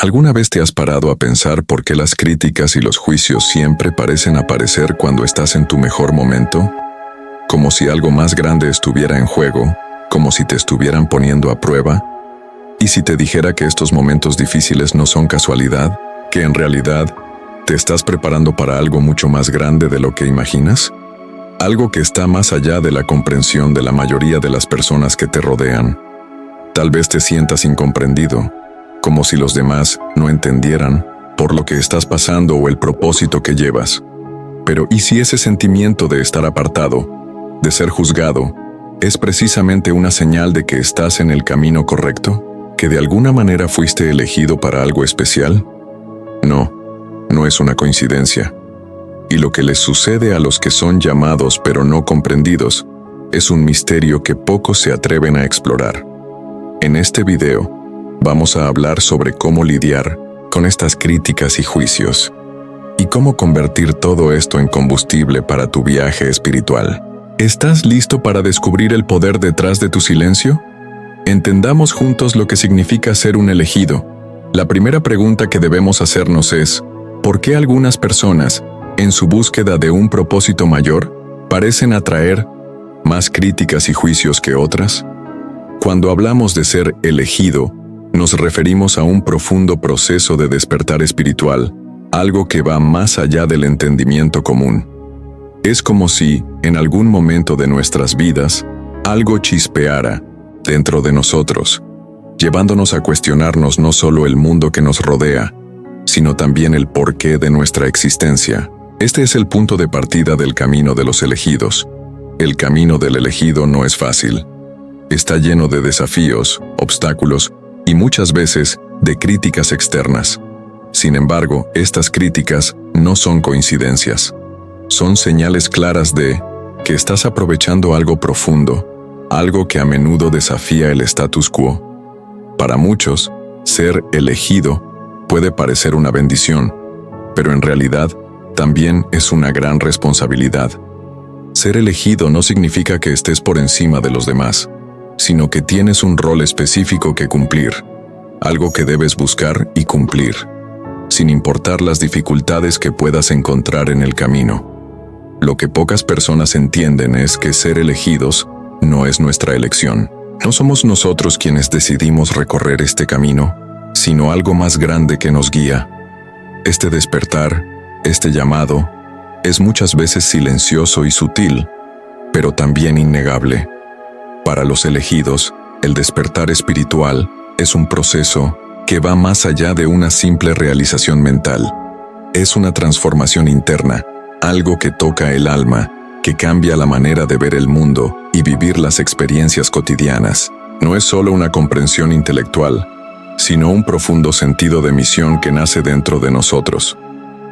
¿Alguna vez te has parado a pensar por qué las críticas y los juicios siempre parecen aparecer cuando estás en tu mejor momento? Como si algo más grande estuviera en juego, como si te estuvieran poniendo a prueba. ¿Y si te dijera que estos momentos difíciles no son casualidad, que en realidad te estás preparando para algo mucho más grande de lo que imaginas? Algo que está más allá de la comprensión de la mayoría de las personas que te rodean. Tal vez te sientas incomprendido, como si los demás no entendieran por lo que estás pasando o el propósito que llevas. Pero ¿y si ese sentimiento de estar apartado, de ser juzgado, es precisamente una señal de que estás en el camino correcto? ¿Que de alguna manera fuiste elegido para algo especial? No es una coincidencia. Y lo que les sucede a los que son llamados pero no comprendidos es un misterio que pocos se atreven a explorar. En este video, vamos a hablar sobre cómo lidiar con estas críticas y juicios, y cómo convertir todo esto en combustible para tu viaje espiritual. ¿Estás listo para descubrir el poder detrás de tu silencio? Entendamos juntos lo que significa ser un elegido. La primera pregunta que debemos hacernos es, ¿por qué algunas personas, en su búsqueda de un propósito mayor, parecen atraer más críticas y juicios que otras? Cuando hablamos de ser elegido, nos referimos a un profundo proceso de despertar espiritual, algo que va más allá del entendimiento común. Es como si, en algún momento de nuestras vidas, algo chispeara dentro de nosotros, llevándonos a cuestionarnos no solo el mundo que nos rodea, sino también el porqué de nuestra existencia. Este es el punto de partida del camino de los elegidos. El camino del elegido no es fácil. Está lleno de desafíos, obstáculos y muchas veces de críticas externas. Sin embargo, estas críticas no son coincidencias. Son señales claras de que estás aprovechando algo profundo, algo que a menudo desafía el status quo. Para muchos, ser elegido puede parecer una bendición, pero en realidad también es una gran responsabilidad. Ser elegido no significa que estés por encima de los demás, sino que tienes un rol específico que cumplir, algo que debes buscar y cumplir, sin importar las dificultades que puedas encontrar en el camino. Lo que pocas personas entienden es que ser elegidos no es nuestra elección. No somos nosotros quienes decidimos recorrer este camino, sino algo más grande que nos guía. Este despertar, este llamado, es muchas veces silencioso y sutil, pero también innegable. Para los elegidos, el despertar espiritual es un proceso que va más allá de una simple realización mental. Es una transformación interna, algo que toca el alma, que cambia la manera de ver el mundo y vivir las experiencias cotidianas. No es solo una comprensión intelectual, sino un profundo sentido de misión que nace dentro de nosotros,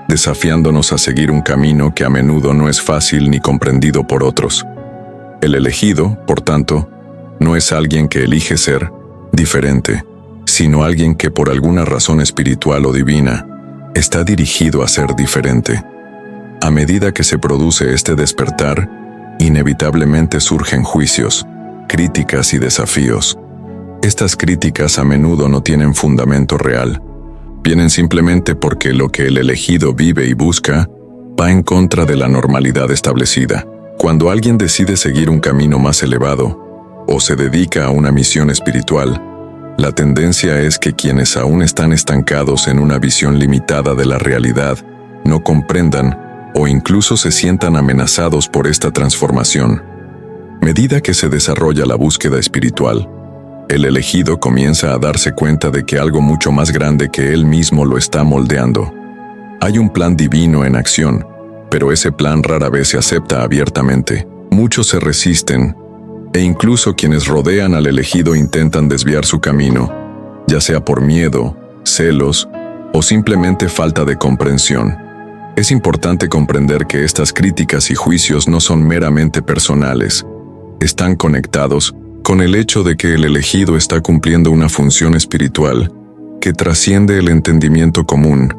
desafiándonos a seguir un camino que a menudo no es fácil ni comprendido por otros. El elegido, por tanto, no es alguien que elige ser diferente, sino alguien que por alguna razón espiritual o divina está dirigido a ser diferente. A medida que se produce este despertar, inevitablemente surgen juicios, críticas y desafíos. Estas críticas a menudo no tienen fundamento real. Vienen simplemente porque lo que el elegido vive y busca va en contra de la normalidad establecida. Cuando alguien decide seguir un camino más elevado o se dedica a una misión espiritual, la tendencia es que quienes aún están estancados en una visión limitada de la realidad no comprendan o incluso se sientan amenazados por esta transformación. A medida que se desarrolla la búsqueda espiritual, el elegido comienza a darse cuenta de que algo mucho más grande que él mismo lo está moldeando. Hay un plan divino en acción, pero ese plan rara vez se acepta abiertamente. Muchos se resisten, e incluso quienes rodean al elegido intentan desviar su camino, ya sea por miedo, celos o simplemente falta de comprensión. Es importante comprender que estas críticas y juicios no son meramente personales. Están conectados con el hecho de que el elegido está cumpliendo una función espiritual que trasciende el entendimiento común,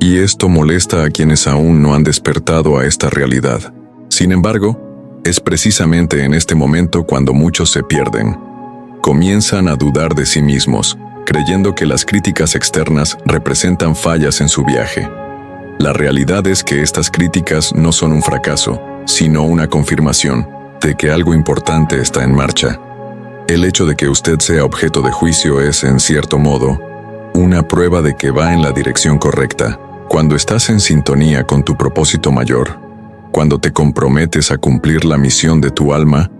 y esto molesta a quienes aún no han despertado a esta realidad. Sin embargo, es precisamente en este momento cuando muchos se pierden. Comienzan a dudar de sí mismos, creyendo que las críticas externas representan fallas en su viaje. La realidad es que estas críticas no son un fracaso, sino una confirmación de que algo importante está en marcha. El hecho de que usted sea objeto de juicio es, en cierto modo, una prueba de que va en la dirección correcta. Cuando estás en sintonía con tu propósito mayor, cuando te comprometes a cumplir la misión de tu alma,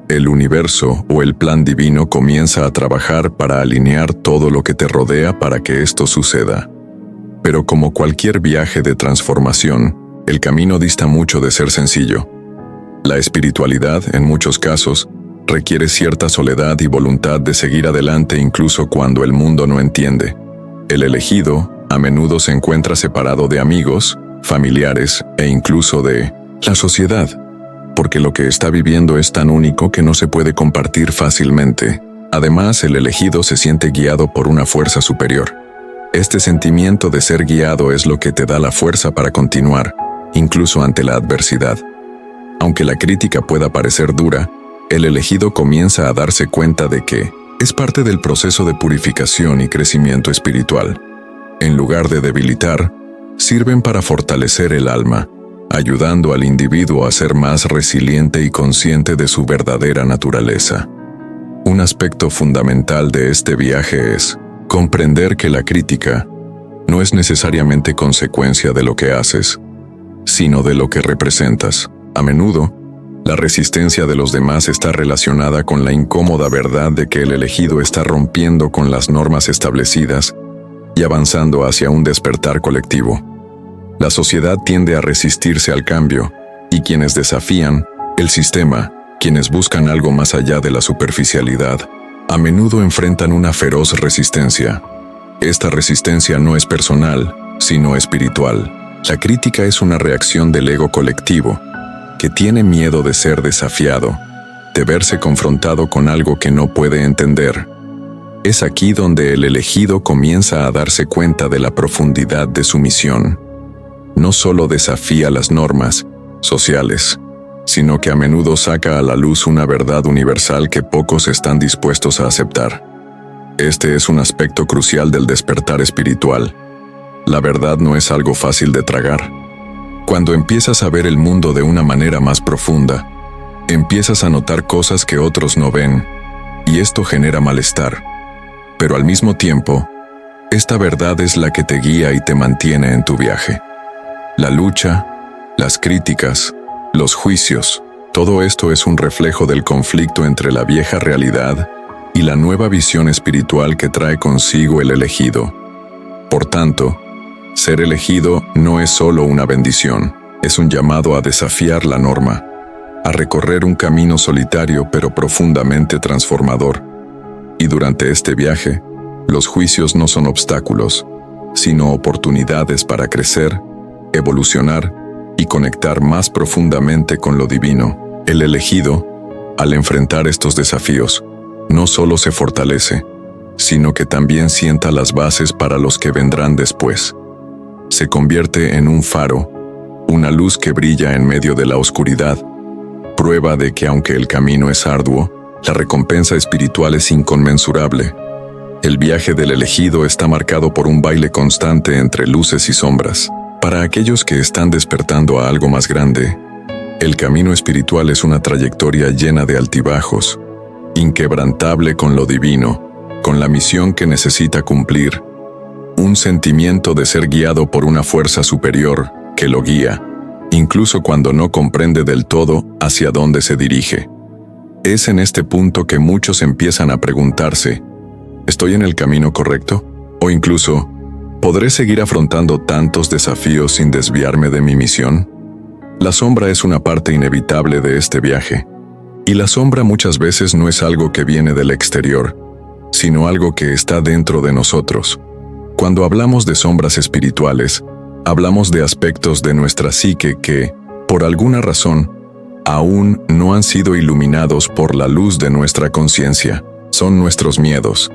el universo o el plan divino comienza a trabajar para alinear todo lo que te rodea para que esto suceda. Pero como cualquier viaje de transformación, el camino dista mucho de ser sencillo. La espiritualidad, en muchos casos, requiere cierta soledad y voluntad de seguir adelante incluso cuando el mundo no entiende. El elegido a menudo se encuentra separado de amigos, familiares e incluso de la sociedad, porque lo que está viviendo es tan único que no se puede compartir fácilmente. Además, el elegido se siente guiado por una fuerza superior. Este sentimiento de ser guiado es lo que te da la fuerza para continuar, incluso ante la adversidad. Aunque la crítica pueda parecer dura, el elegido comienza a darse cuenta de que es parte del proceso de purificación y crecimiento espiritual. En lugar de debilitar, sirven para fortalecer el alma, ayudando al individuo a ser más resiliente y consciente de su verdadera naturaleza. Un aspecto fundamental de este viaje es comprender que la crítica no es necesariamente consecuencia de lo que haces, sino de lo que representas. A menudo, la resistencia de los demás está relacionada con la incómoda verdad de que el elegido está rompiendo con las normas establecidas y avanzando hacia un despertar colectivo. La sociedad tiende a resistirse al cambio, y quienes desafían el sistema, quienes buscan algo más allá de la superficialidad, a menudo enfrentan una feroz resistencia. Esta resistencia no es personal, sino espiritual. La crítica es una reacción del ego colectivo, que tiene miedo de ser desafiado, de verse confrontado con algo que no puede entender. Es aquí donde el elegido comienza a darse cuenta de la profundidad de su misión. No solo desafía las normas sociales, sino que a menudo saca a la luz una verdad universal que pocos están dispuestos a aceptar. Este es un aspecto crucial del despertar espiritual. La verdad no es algo fácil de tragar. Cuando empiezas a ver el mundo de una manera más profunda, empiezas a notar cosas que otros no ven, y esto genera malestar. Pero al mismo tiempo, esta verdad es la que te guía y te mantiene en tu viaje. La lucha, las críticas, los juicios, todo esto es un reflejo del conflicto entre la vieja realidad y la nueva visión espiritual que trae consigo el elegido. Por tanto, ser elegido no es solo una bendición, es un llamado a desafiar la norma, a recorrer un camino solitario pero profundamente transformador. Y durante este viaje, los juicios no son obstáculos, sino oportunidades para crecer, evolucionar y conectar más profundamente con lo divino. El elegido, al enfrentar estos desafíos, no solo se fortalece, sino que también sienta las bases para los que vendrán después. Se convierte en un faro, una luz que brilla en medio de la oscuridad, prueba de que aunque el camino es arduo, la recompensa espiritual es inconmensurable. El viaje del elegido está marcado por un baile constante entre luces y sombras. Para aquellos que están despertando a algo más grande, el camino espiritual es una trayectoria llena de altibajos, inquebrantable con lo divino, con la misión que necesita cumplir, un sentimiento de ser guiado por una fuerza superior que lo guía, incluso cuando no comprende del todo hacia dónde se dirige. Es en este punto que muchos empiezan a preguntarse, ¿estoy en el camino correcto? O incluso, ¿podré seguir afrontando tantos desafíos sin desviarme de mi misión? La sombra es una parte inevitable de este viaje, y la sombra muchas veces no es algo que viene del exterior, sino algo que está dentro de nosotros. Cuando hablamos de sombras espirituales, hablamos de aspectos de nuestra psique que, por alguna razón, aún no han sido iluminados por la luz de nuestra conciencia. Son nuestros miedos,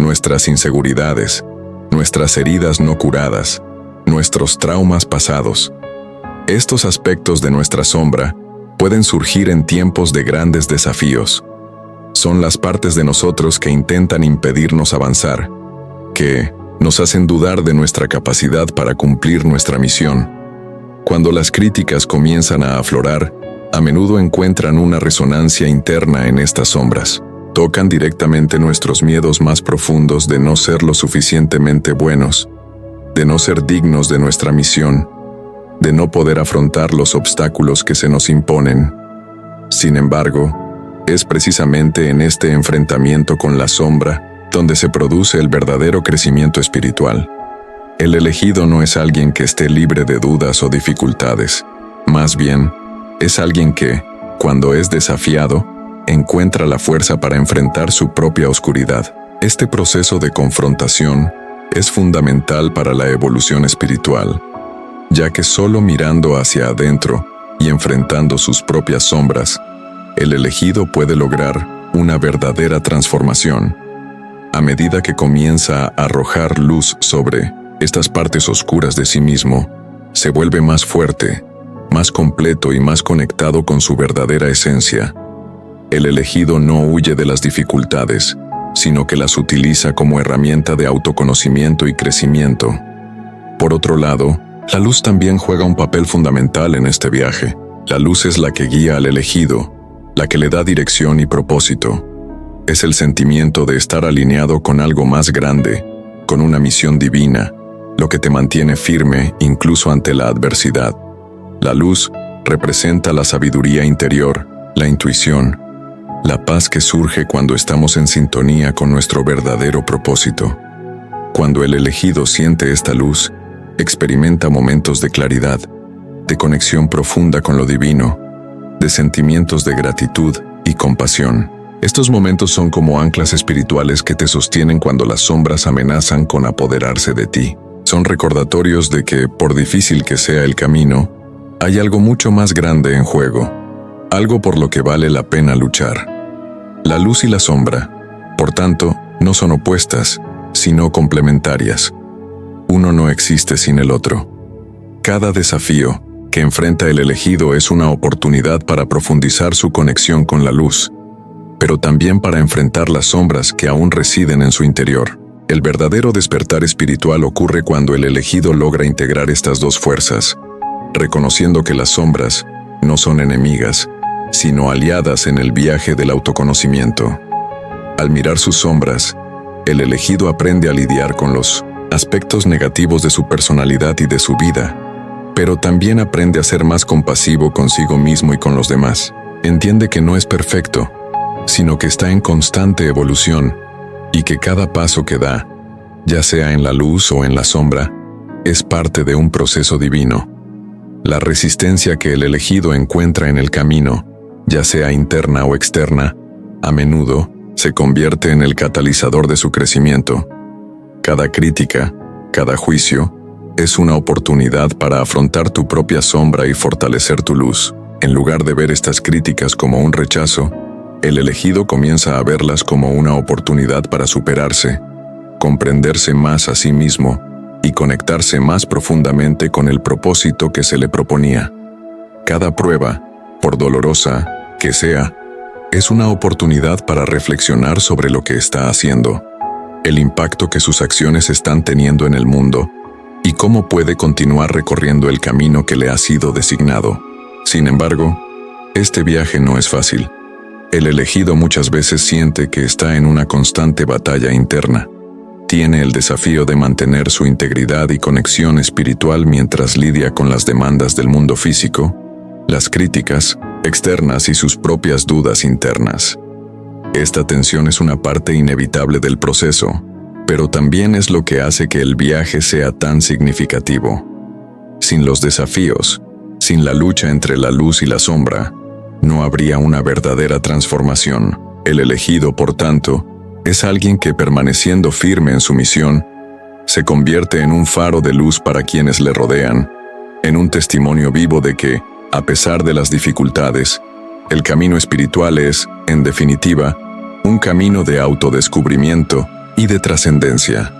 nuestras inseguridades, nuestras heridas no curadas, nuestros traumas pasados. Estos aspectos de nuestra sombra pueden surgir en tiempos de grandes desafíos. Son las partes de nosotros que intentan impedirnos avanzar, que nos hacen dudar de nuestra capacidad para cumplir nuestra misión. Cuando las críticas comienzan a aflorar, a menudo encuentran una resonancia interna en estas sombras. Tocan directamente nuestros miedos más profundos de no ser lo suficientemente buenos, de no ser dignos de nuestra misión, de no poder afrontar los obstáculos que se nos imponen. Sin embargo, es precisamente en este enfrentamiento con la sombra donde se produce el verdadero crecimiento espiritual. El elegido no es alguien que esté libre de dudas o dificultades. Más bien, es alguien que, cuando es desafiado, encuentra la fuerza para enfrentar su propia oscuridad. Este proceso de confrontación es fundamental para la evolución espiritual, ya que solo mirando hacia adentro y enfrentando sus propias sombras, el elegido puede lograr una verdadera transformación. A medida que comienza a arrojar luz sobre estas partes oscuras de sí mismo, se vuelve más fuerte, más completo y más conectado con su verdadera esencia. El elegido no huye de las dificultades, sino que las utiliza como herramienta de autoconocimiento y crecimiento. Por otro lado, la luz también juega un papel fundamental en este viaje. La luz es la que guía al elegido, la que le da dirección y propósito. Es el sentimiento de estar alineado con algo más grande, con una misión divina, lo que te mantiene firme incluso ante la adversidad. La luz representa la sabiduría interior, la intuición, la paz que surge cuando estamos en sintonía con nuestro verdadero propósito. Cuando el elegido siente esta luz, experimenta momentos de claridad, de conexión profunda con lo divino, de sentimientos de gratitud y compasión. Estos momentos son como anclas espirituales que te sostienen cuando las sombras amenazan con apoderarse de ti. Son recordatorios de que, por difícil que sea el camino, hay algo mucho más grande en juego, algo por lo que vale la pena luchar. La luz y la sombra, por tanto, no son opuestas, sino complementarias. Uno no existe sin el otro. Cada desafío que enfrenta el elegido es una oportunidad para profundizar su conexión con la luz, pero también para enfrentar las sombras que aún residen en su interior. El verdadero despertar espiritual ocurre cuando el elegido logra integrar estas dos fuerzas, reconociendo que las sombras no son enemigas, sino aliadas en el viaje del autoconocimiento. Al mirar sus sombras, el elegido aprende a lidiar con los aspectos negativos de su personalidad y de su vida, pero también aprende a ser más compasivo consigo mismo y con los demás. Entiende que no es perfecto, sino que está en constante evolución y que cada paso que da, ya sea en la luz o en la sombra, es parte de un proceso divino. La resistencia que el elegido encuentra en el camino, ya sea interna o externa, a menudo se convierte en el catalizador de su crecimiento. Cada crítica, cada juicio, es una oportunidad para afrontar tu propia sombra y fortalecer tu luz. En lugar de ver estas críticas como un rechazo, el elegido comienza a verlas como una oportunidad para superarse, comprenderse más a sí mismo y conectarse más profundamente con el propósito que se le proponía. Cada prueba, por dolorosa que sea, es una oportunidad para reflexionar sobre lo que está haciendo, el impacto que sus acciones están teniendo en el mundo y cómo puede continuar recorriendo el camino que le ha sido designado. Sin embargo, este viaje no es fácil. El elegido muchas veces siente que está en una constante batalla interna. Tiene el desafío de mantener su integridad y conexión espiritual mientras lidia con las demandas del mundo físico, las críticas externas y sus propias dudas internas. Esta tensión es una parte inevitable del proceso, pero también es lo que hace que el viaje sea tan significativo. Sin los desafíos, sin la lucha entre la luz y la sombra, no habría una verdadera transformación. El elegido, por tanto, es alguien que, permaneciendo firme en su misión, se convierte en un faro de luz para quienes le rodean, en un testimonio vivo de que, a pesar de las dificultades, el camino espiritual es, en definitiva, un camino de autodescubrimiento y de trascendencia.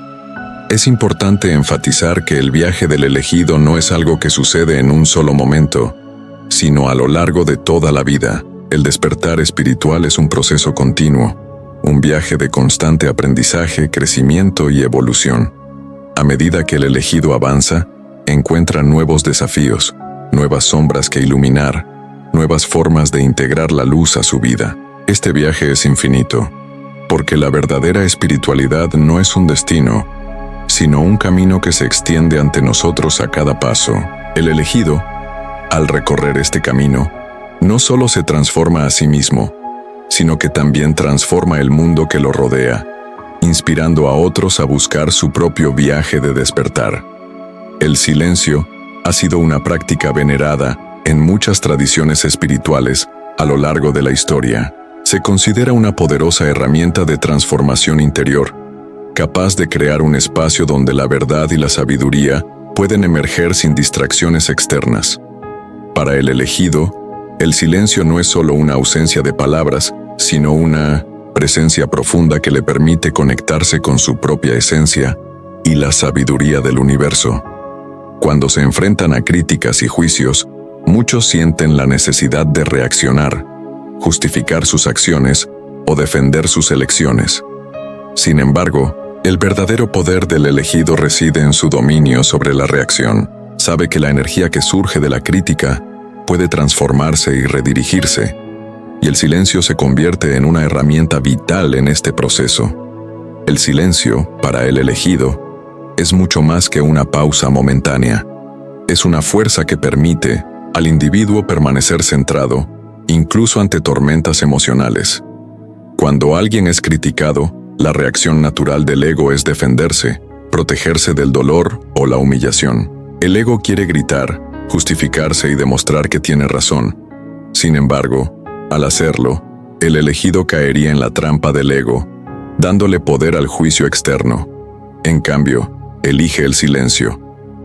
Es importante enfatizar que el viaje del elegido no es algo que sucede en un solo momento, sino a lo largo de toda la vida. El despertar espiritual es un proceso continuo, un viaje de constante aprendizaje, crecimiento y evolución. A medida que el elegido avanza, encuentra nuevos desafíos, nuevas sombras que iluminar, nuevas formas de integrar la luz a su vida. Este viaje es infinito, porque la verdadera espiritualidad no es un destino, sino un camino que se extiende ante nosotros a cada paso. El elegido, al recorrer este camino, no solo se transforma a sí mismo, sino que también transforma el mundo que lo rodea, inspirando a otros a buscar su propio viaje de despertar. El silencio ha sido una práctica venerada en muchas tradiciones espirituales a lo largo de la historia. Se considera una poderosa herramienta de transformación interior, capaz de crear un espacio donde la verdad y la sabiduría pueden emerger sin distracciones externas. Para el elegido, el silencio no es solo una ausencia de palabras, sino una presencia profunda que le permite conectarse con su propia esencia y la sabiduría del universo. Cuando se enfrentan a críticas y juicios, muchos sienten la necesidad de reaccionar, justificar sus acciones o defender sus elecciones. Sin embargo, el verdadero poder del elegido reside en su dominio sobre la reacción. Sabe que la energía que surge de la crítica puede transformarse y redirigirse, y el silencio se convierte en una herramienta vital en este proceso. El silencio, para el elegido, es mucho más que una pausa momentánea. Es una fuerza que permite al individuo permanecer centrado, incluso ante tormentas emocionales. Cuando alguien es criticado, la reacción natural del ego es defenderse, protegerse del dolor o la humillación. El ego quiere gritar, justificarse y demostrar que tiene razón. Sin embargo, al hacerlo, el elegido caería en la trampa del ego, dándole poder al juicio externo. En cambio, elige el silencio.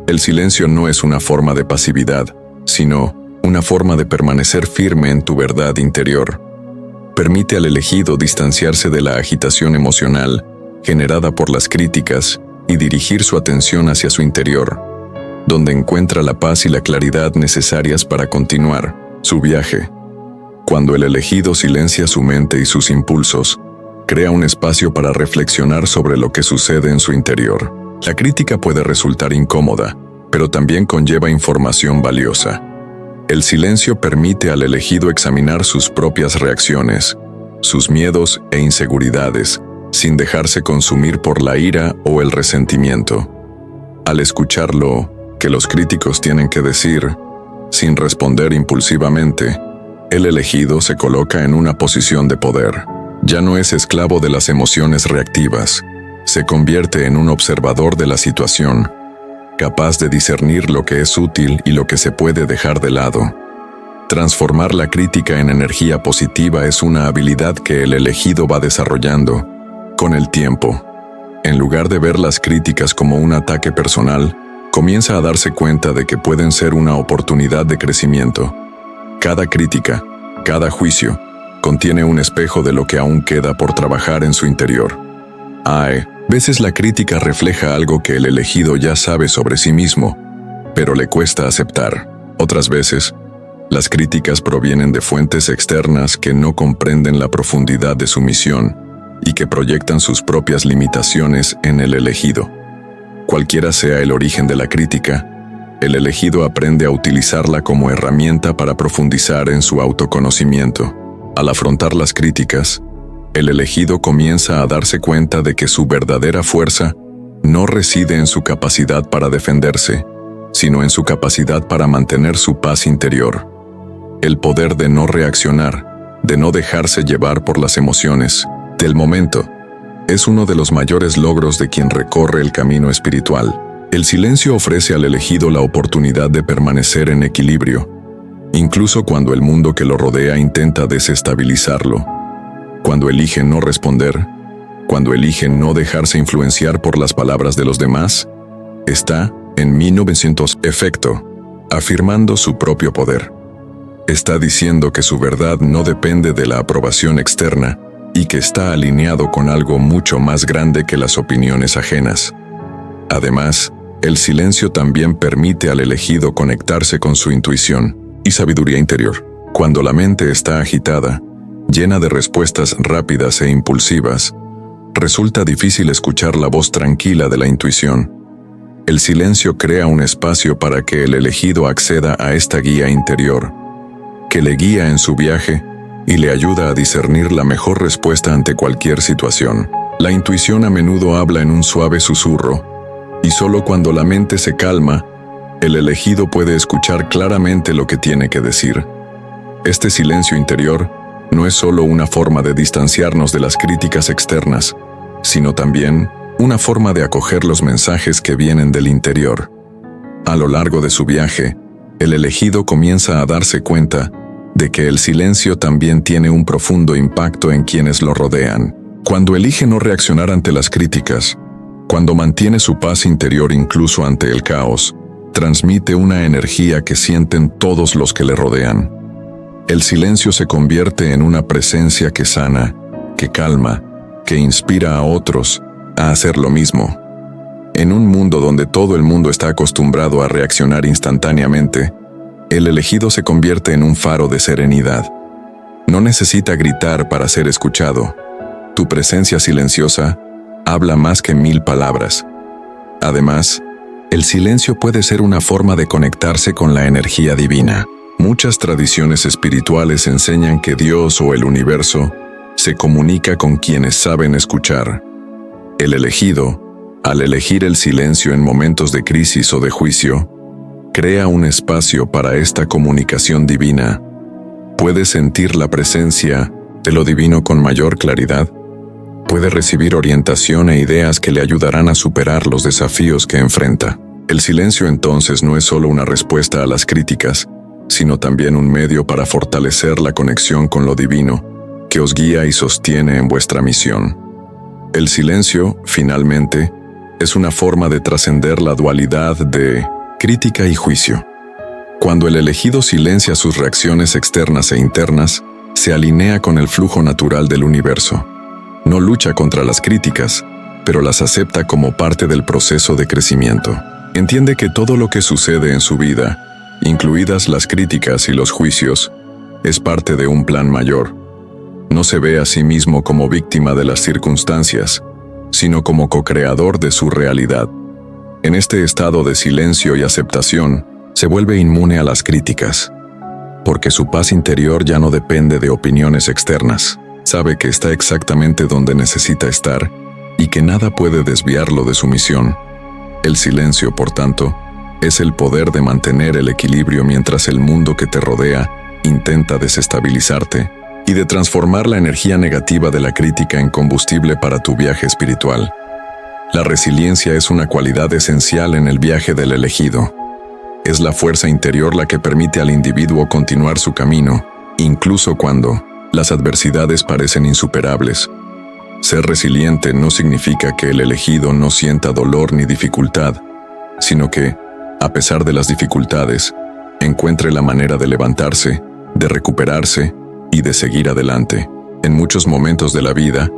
El silencio no es una forma de pasividad, sino una forma de permanecer firme en tu verdad interior. Permite al elegido distanciarse de la agitación emocional generada por las críticas y dirigir su atención hacia su interior, donde encuentra la paz y la claridad necesarias para continuar su viaje. Cuando el elegido silencia su mente y sus impulsos, crea un espacio para reflexionar sobre lo que sucede en su interior. La crítica puede resultar incómoda, pero también conlleva información valiosa. El silencio permite al elegido examinar sus propias reacciones, sus miedos e inseguridades, sin dejarse consumir por la ira o el resentimiento. Al escuchar lo que los críticos tienen que decir, sin responder impulsivamente, el elegido se coloca en una posición de poder. Ya no es esclavo de las emociones reactivas, se convierte en un observador de la situación, capaz de discernir lo que es útil y lo que se puede dejar de lado. Transformar la crítica en energía positiva es una habilidad que el elegido va desarrollando con el tiempo. En lugar de ver las críticas como un ataque personal, comienza a darse cuenta de que pueden ser una oportunidad de crecimiento. Cada crítica, cada juicio, contiene un espejo de lo que aún queda por trabajar en su interior. Veces la crítica refleja algo que el elegido ya sabe sobre sí mismo, pero le cuesta aceptar. Otras veces, las críticas provienen de fuentes externas que no comprenden la profundidad de su misión y que proyectan sus propias limitaciones en el elegido. Cualquiera sea el origen de la crítica, el elegido aprende a utilizarla como herramienta para profundizar en su autoconocimiento. Al afrontar las críticas, el elegido comienza a darse cuenta de que su verdadera fuerza no reside en su capacidad para defenderse, sino en su capacidad para mantener su paz interior. El poder de no reaccionar, de no dejarse llevar por las emociones del momento, es uno de los mayores logros de quien recorre el camino espiritual. El silencio ofrece al elegido la oportunidad de permanecer en equilibrio, incluso cuando el mundo que lo rodea intenta desestabilizarlo. Cuando elige no responder, cuando elige no dejarse influenciar por las palabras de los demás, está, en 1900 efecto, afirmando su propio poder. Está diciendo que su verdad no depende de la aprobación externa y que está alineado con algo mucho más grande que las opiniones ajenas. Además, el silencio también permite al elegido conectarse con su intuición y sabiduría interior. Cuando la mente está agitada, llena de respuestas rápidas e impulsivas, resulta difícil escuchar la voz tranquila de la intuición. El silencio crea un espacio para que el elegido acceda a esta guía interior, que le guía en su viaje y le ayuda a discernir la mejor respuesta ante cualquier situación. La intuición a menudo habla en un suave susurro, y solo cuando la mente se calma, el elegido puede escuchar claramente lo que tiene que decir. Este silencio interior no es solo una forma de distanciarnos de las críticas externas, sino también una forma de acoger los mensajes que vienen del interior. A lo largo de su viaje, el elegido comienza a darse cuenta de que el silencio también tiene un profundo impacto en quienes lo rodean. Cuando elige no reaccionar ante las críticas, cuando mantiene su paz interior incluso ante el caos, transmite una energía que sienten todos los que le rodean. El silencio se convierte en una presencia que sana, que calma, que inspira a otros a hacer lo mismo. En un mundo donde todo el mundo está acostumbrado a reaccionar instantáneamente, el elegido se convierte en un faro de serenidad. No necesita gritar para ser escuchado. Tu presencia silenciosa habla más que 1000 palabras. Además, el silencio puede ser una forma de conectarse con la energía divina. Muchas tradiciones espirituales enseñan que Dios o el universo se comunica con quienes saben escuchar. El elegido, al elegir el silencio en momentos de crisis o de juicio, crea un espacio para esta comunicación divina. Puede sentir la presencia de lo divino con mayor claridad. Puede recibir orientación e ideas que le ayudarán a superar los desafíos que enfrenta. El silencio entonces no es solo una respuesta a las críticas, sino también un medio para fortalecer la conexión con lo divino, que os guía y sostiene en vuestra misión. El silencio, finalmente, es una forma de trascender la dualidad de crítica y juicio. Cuando el elegido silencia sus reacciones externas e internas, se alinea con el flujo natural del universo. No lucha contra las críticas, pero las acepta como parte del proceso de crecimiento. Entiende que todo lo que sucede en su vida, incluidas las críticas y los juicios, es parte de un plan mayor. No se ve a sí mismo como víctima de las circunstancias, sino como co-creador de su realidad. En este estado de silencio y aceptación, se vuelve inmune a las críticas, porque su paz interior ya no depende de opiniones externas. Sabe que está exactamente donde necesita estar y que nada puede desviarlo de su misión. El silencio, por tanto, es el poder de mantener el equilibrio mientras el mundo que te rodea intenta desestabilizarte y de transformar la energía negativa de la crítica en combustible para tu viaje espiritual. La resiliencia es una cualidad esencial en el viaje del elegido. Es la fuerza interior la que permite al individuo continuar su camino, incluso cuando las adversidades parecen insuperables. Ser resiliente no significa que el elegido no sienta dolor ni dificultad, sino que, a pesar de las dificultades, encuentre la manera de levantarse, de recuperarse y de seguir adelante. En muchos momentos de la vida,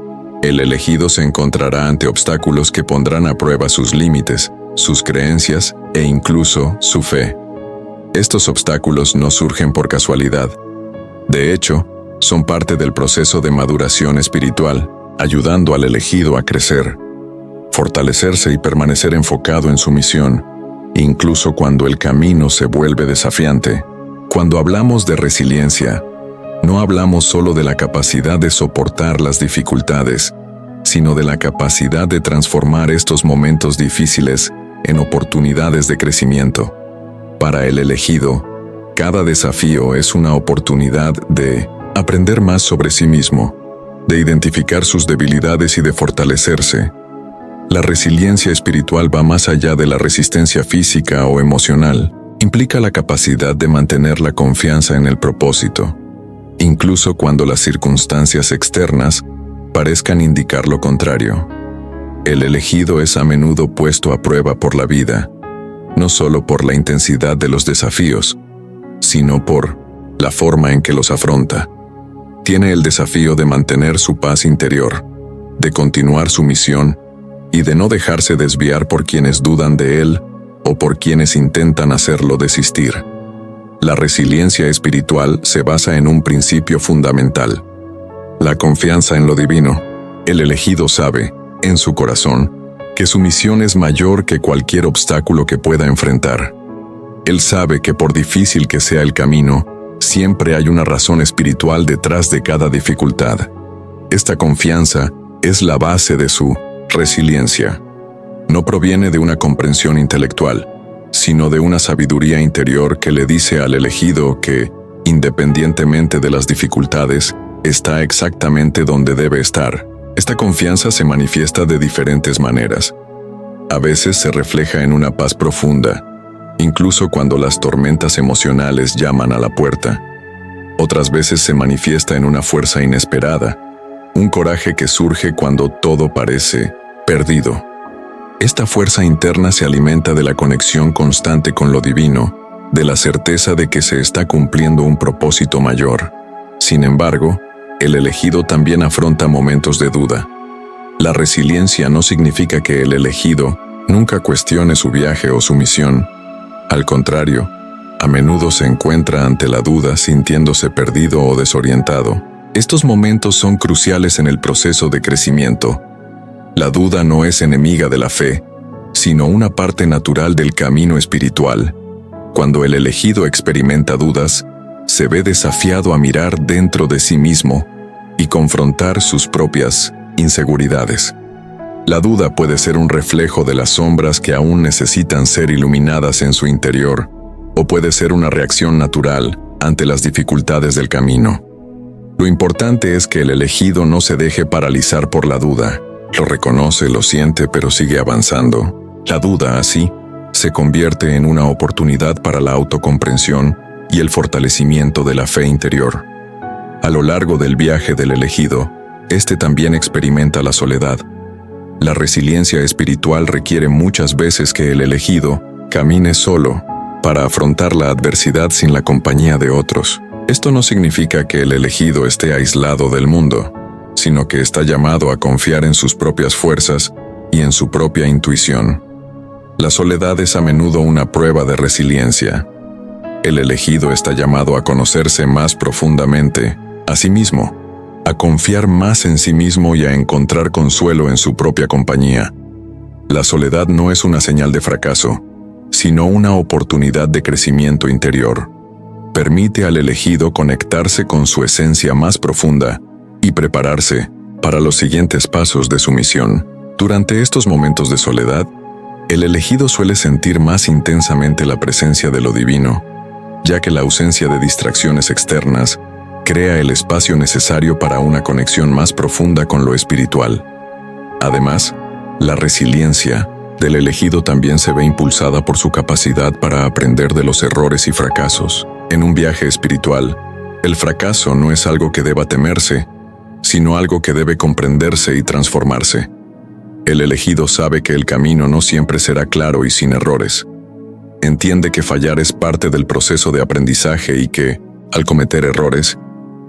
el elegido se encontrará ante obstáculos que pondrán a prueba sus límites, sus creencias e incluso su fe. Estos obstáculos no surgen por casualidad. De hecho, son parte del proceso de maduración espiritual, ayudando al elegido a crecer, fortalecerse y permanecer enfocado en su misión, incluso cuando el camino se vuelve desafiante. Cuando hablamos de resiliencia, no hablamos solo de la capacidad de soportar las dificultades, sino de la capacidad de transformar estos momentos difíciles en oportunidades de crecimiento. Para el elegido, cada desafío es una oportunidad de aprender más sobre sí mismo, de identificar sus debilidades y de fortalecerse. La resiliencia espiritual va más allá de la resistencia física o emocional. Implica la capacidad de mantener la confianza en el propósito, incluso cuando las circunstancias externas parezcan indicar lo contrario. El elegido es a menudo puesto a prueba por la vida, no solo por la intensidad de los desafíos, sino por la forma en que los afronta. Tiene el desafío de mantener su paz interior, de continuar su misión y de no dejarse desviar por quienes dudan de él o por quienes intentan hacerlo desistir. La resiliencia espiritual se basa en un principio fundamental: La confianza en lo divino. El elegido sabe, en su corazón, que su misión es mayor que cualquier obstáculo que pueda enfrentar. Él sabe que por difícil que sea el camino, siempre hay una razón espiritual detrás de cada dificultad. Esta confianza es la base de su resiliencia. No proviene de una comprensión intelectual, sino de una sabiduría interior que le dice al elegido que, independientemente de las dificultades, está exactamente donde debe estar. Esta confianza se manifiesta de diferentes maneras. A veces se refleja en una paz profunda, incluso cuando las tormentas emocionales llaman a la puerta. Otras veces se manifiesta en una fuerza inesperada, un coraje que surge cuando todo parece perdido. Esta fuerza interna se alimenta de la conexión constante con lo divino, de la certeza de que se está cumpliendo un propósito mayor. Sin embargo, el elegido también afronta momentos de duda. La resiliencia no significa que el elegido nunca cuestione su viaje o su misión. Al contrario, a menudo se encuentra ante la duda sintiéndose perdido o desorientado. Estos momentos son cruciales en el proceso de crecimiento. La duda no es enemiga de la fe, sino una parte natural del camino espiritual. Cuando el elegido experimenta dudas, se ve desafiado a mirar dentro de sí mismo y confrontar sus propias inseguridades. La duda puede ser un reflejo de las sombras que aún necesitan ser iluminadas en su interior, o puede ser una reacción natural ante las dificultades del camino. Lo importante es que el elegido no se deje paralizar por la duda. Lo reconoce, lo siente, pero sigue avanzando. La duda, así, se convierte en una oportunidad para la autocomprensión y el fortalecimiento de la fe interior. A lo largo del viaje del elegido, este también experimenta la soledad. La resiliencia espiritual requiere muchas veces que el elegido camine solo para afrontar la adversidad sin la compañía de otros. Esto no significa que el elegido esté aislado del mundo, sino que está llamado a confiar en sus propias fuerzas y en su propia intuición. La soledad es a menudo una prueba de resiliencia. El elegido está llamado a conocerse más profundamente a sí mismo, a confiar más en sí mismo y a encontrar consuelo en su propia compañía. La soledad no es una señal de fracaso, sino una oportunidad de crecimiento interior. Permite al elegido conectarse con su esencia más profunda y prepararse para los siguientes pasos de su misión. Durante estos momentos de soledad, el elegido suele sentir más intensamente la presencia de lo divino, ya que la ausencia de distracciones externas crea el espacio necesario para una conexión más profunda con lo espiritual. Además, la resiliencia del elegido también se ve impulsada por su capacidad para aprender de los errores y fracasos. En un viaje espiritual, el fracaso no es algo que deba temerse, sino algo que debe comprenderse y transformarse. El elegido sabe que el camino no siempre será claro y sin errores. Entiende que fallar es parte del proceso de aprendizaje y que, al cometer errores,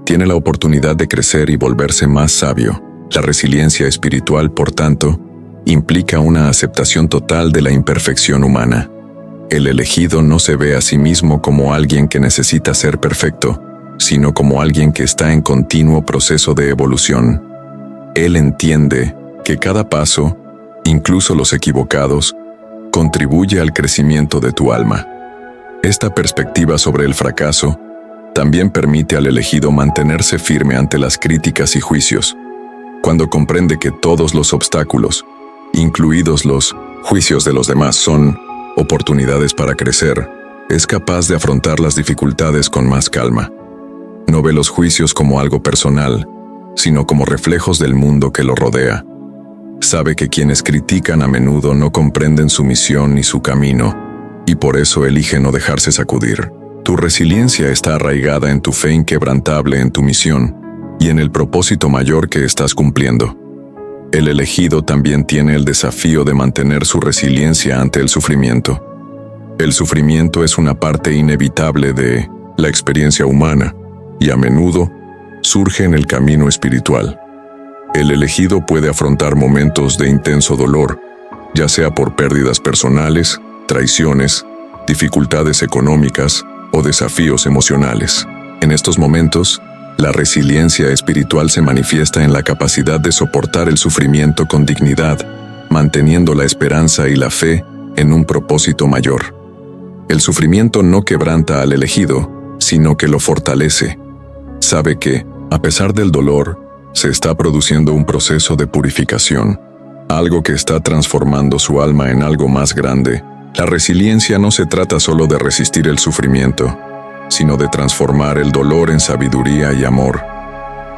tiene la oportunidad de crecer y volverse más sabio. La resiliencia espiritual, por tanto, implica una aceptación total de la imperfección humana. El elegido no se ve a sí mismo como alguien que necesita ser perfecto, sino como alguien que está en continuo proceso de evolución. Él entiende que cada paso, incluso los equivocados, contribuye al crecimiento de tu alma. Esta perspectiva sobre el fracaso también permite al elegido mantenerse firme ante las críticas y juicios. Cuando comprende que todos los obstáculos, incluidos los juicios de los demás, son oportunidades para crecer, es capaz de afrontar las dificultades con más calma. No ve los juicios como algo personal, sino como reflejos del mundo que lo rodea. Sabe que quienes critican a menudo no comprenden su misión ni su camino, y por eso elige no dejarse sacudir. Tu resiliencia está arraigada en tu fe inquebrantable en tu misión y en el propósito mayor que estás cumpliendo. El elegido también tiene el desafío de mantener su resiliencia ante el sufrimiento. El sufrimiento es una parte inevitable de la experiencia humana y a menudo surge en el camino espiritual. El elegido puede afrontar momentos de intenso dolor, ya sea por pérdidas personales, traiciones, dificultades económicas o desafíos emocionales. En estos momentos, La resiliencia espiritual se manifiesta en la capacidad de soportar el sufrimiento con dignidad, manteniendo la esperanza y la fe en un propósito mayor. El sufrimiento no quebranta al elegido, sino que lo fortalece. Sabe que, a pesar del dolor, se está produciendo un proceso de purificación, algo que está transformando su alma en algo más grande. La resiliencia no se trata solo de resistir el sufrimiento, sino de transformar el dolor en sabiduría y amor.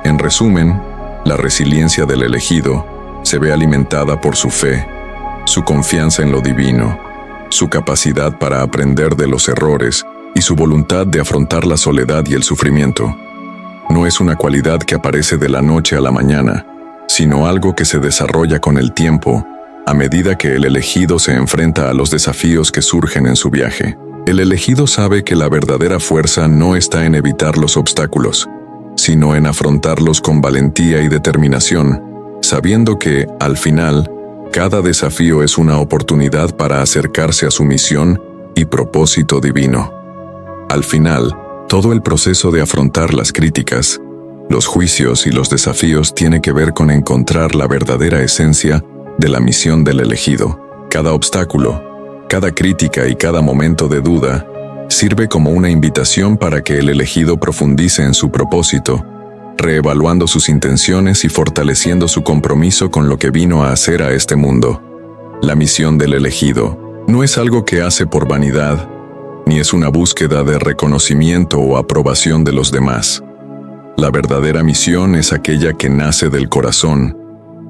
En resumen, la resiliencia del elegido se ve alimentada por su fe, su confianza en lo divino, su capacidad para aprender de los errores y su voluntad de afrontar la soledad y el sufrimiento. No es una cualidad que aparece de la noche a la mañana, sino algo que se desarrolla con el tiempo, a medida que el elegido se enfrenta a los desafíos que surgen en su viaje. El elegido sabe que la verdadera fuerza no está en evitar los obstáculos, sino en afrontarlos con valentía y determinación, sabiendo que, al final, cada desafío es una oportunidad para acercarse a su misión y propósito divino. Al final, todo el proceso de afrontar las críticas, los juicios y los desafíos tiene que ver con encontrar la verdadera esencia de la misión del elegido. Cada obstáculo, cada crítica y cada momento de duda sirve como una invitación para que el elegido profundice en su propósito, reevaluando sus intenciones y fortaleciendo su compromiso con lo que vino a hacer a este mundo. La misión del elegido no es algo que hace por vanidad, ni es una búsqueda de reconocimiento o aprobación de los demás. La verdadera misión es aquella que nace del corazón,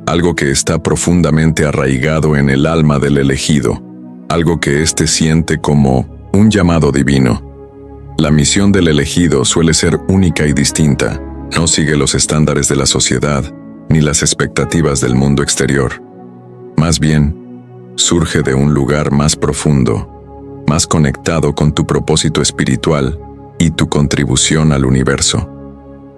algo que está profundamente arraigado en el alma del elegido, algo que éste siente como un llamado divino. La misión del elegido suele ser única y distinta, no sigue los estándares de la sociedad ni las expectativas del mundo exterior. Más bien, surge de un lugar más profundo, más conectado con tu propósito espiritual y tu contribución al universo.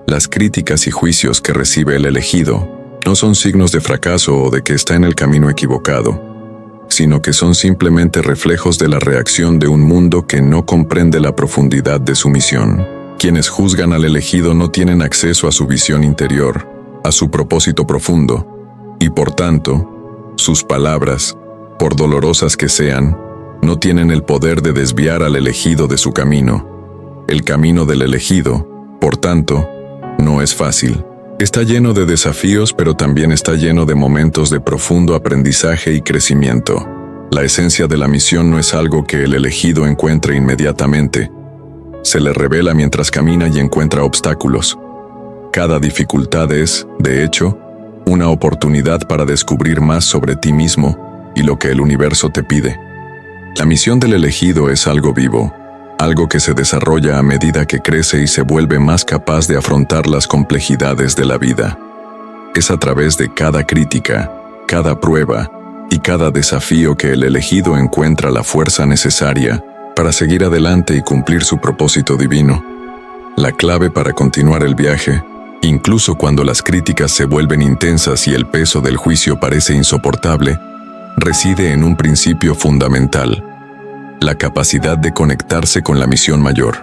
Las críticas y juicios que recibe el elegido no son signos de fracaso o de que está en el camino equivocado, sino que son simplemente reflejos de la reacción de un mundo que no comprende la profundidad de su misión. Quienes juzgan al elegido no tienen acceso a su visión interior, a su propósito profundo, y por tanto, sus palabras, por dolorosas que sean, no tienen el poder de desviar al elegido de su camino. El camino del elegido, por tanto, no es fácil. Está lleno de desafíos, pero también está lleno de momentos de profundo aprendizaje y crecimiento. La esencia de la misión no es algo que el elegido encuentre inmediatamente. Se le revela mientras camina y encuentra obstáculos. Cada dificultad es, de hecho, una oportunidad para descubrir más sobre ti mismo y lo que el universo te pide. La misión del elegido es algo vivo, algo que se desarrolla a medida que crece y se vuelve más capaz de afrontar las complejidades de la vida. Es a través de cada crítica, cada prueba y cada desafío que el elegido encuentra la fuerza necesaria para seguir adelante y cumplir su propósito divino. La clave para continuar el viaje, incluso cuando las críticas se vuelven intensas y el peso del juicio parece insoportable, reside en un principio fundamental: la capacidad de conectarse con la misión mayor.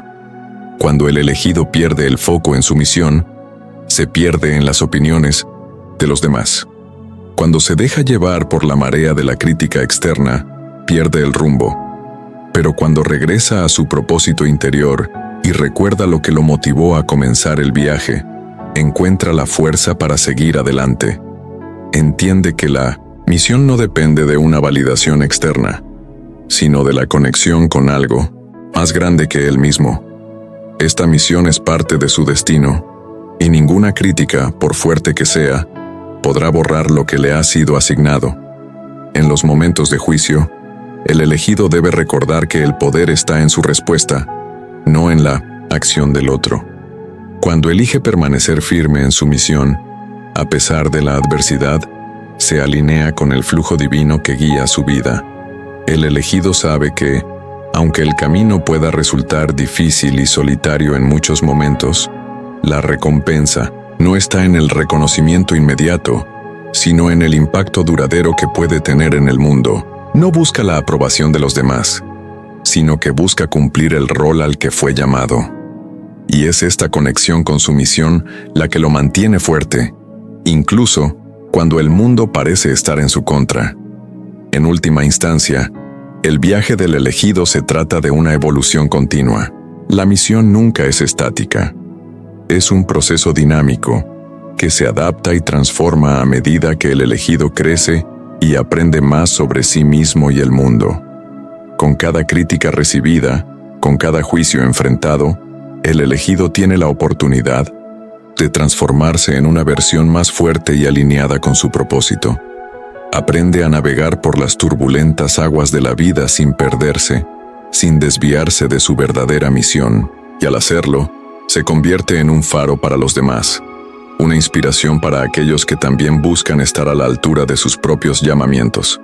Cuando el elegido pierde el foco en su misión, se pierde en las opiniones de los demás. Cuando se deja llevar por la marea de la crítica externa, pierde el rumbo. Pero cuando regresa a su propósito interior y recuerda lo que lo motivó a comenzar el viaje, encuentra la fuerza para seguir adelante. Entiende que la misión no depende de una validación externa, sino de la conexión con algo más grande que él mismo. Esta misión es parte de su destino, y ninguna crítica, por fuerte que sea, podrá borrar lo que le ha sido asignado. En los momentos de juicio, el elegido debe recordar que el poder está en su respuesta, no en la acción del otro. Cuando elige permanecer firme en su misión, a pesar de la adversidad, se alinea con el flujo divino que guía su vida. El elegido sabe que, aunque el camino pueda resultar difícil y solitario en muchos momentos, la recompensa no está en el reconocimiento inmediato, sino en el impacto duradero que puede tener en el mundo. No busca la aprobación de los demás, sino que busca cumplir el rol al que fue llamado. Y es esta conexión con su misión la que lo mantiene fuerte, incluso cuando el mundo parece estar en su contra. En última instancia, el viaje del elegido se trata de una evolución continua. La misión nunca es estática. Es un proceso dinámico que se adapta y transforma a medida que el elegido crece y aprende más sobre sí mismo y el mundo. Con cada crítica recibida, con cada juicio enfrentado, el elegido tiene la oportunidad de transformarse en una versión más fuerte y alineada con su propósito. Aprende a navegar por las turbulentas aguas de la vida sin perderse, sin desviarse de su verdadera misión, y al hacerlo, se convierte en un faro para los demás, una inspiración para aquellos que también buscan estar a la altura de sus propios llamamientos.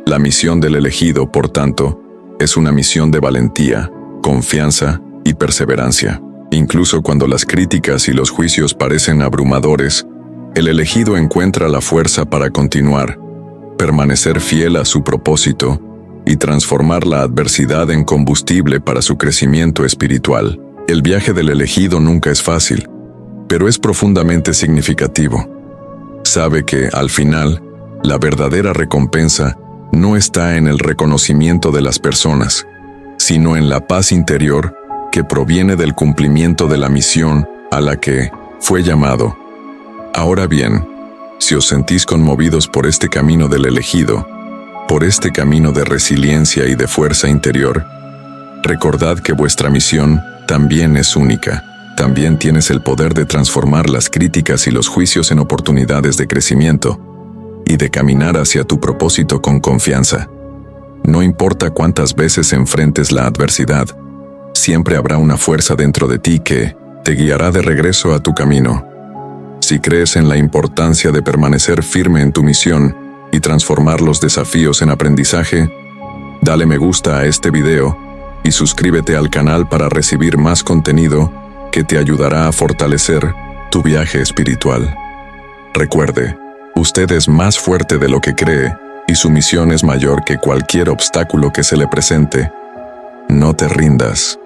La misión del elegido, por tanto, es una misión de valentía, confianza y perseverancia. Incluso cuando las críticas y los juicios parecen abrumadores, el elegido encuentra la fuerza para continuar, permanecer fiel a su propósito y transformar la adversidad en combustible para su crecimiento espiritual. El viaje del elegido nunca es fácil, pero es profundamente significativo. Sabe que, al final, la verdadera recompensa no está en el reconocimiento de las personas, sino en la paz interior que proviene del cumplimiento de la misión a la que fue llamado. Ahora bien, si os sentís conmovidos por este camino del elegido, por este camino de resiliencia y de fuerza interior, recordad que vuestra misión también es única. También tienes el poder de transformar las críticas y los juicios en oportunidades de crecimiento y de caminar hacia tu propósito con confianza. No importa cuántas veces enfrentes la adversidad, siempre habrá una fuerza dentro de ti que te guiará de regreso a tu camino. Si crees en la importancia de permanecer firme en tu misión y transformar los desafíos en aprendizaje, dale me gusta a este video y suscríbete al canal para recibir más contenido que te ayudará a fortalecer tu viaje espiritual. Recuerde, usted es más fuerte de lo que cree y su misión es mayor que cualquier obstáculo que se le presente. No te rindas.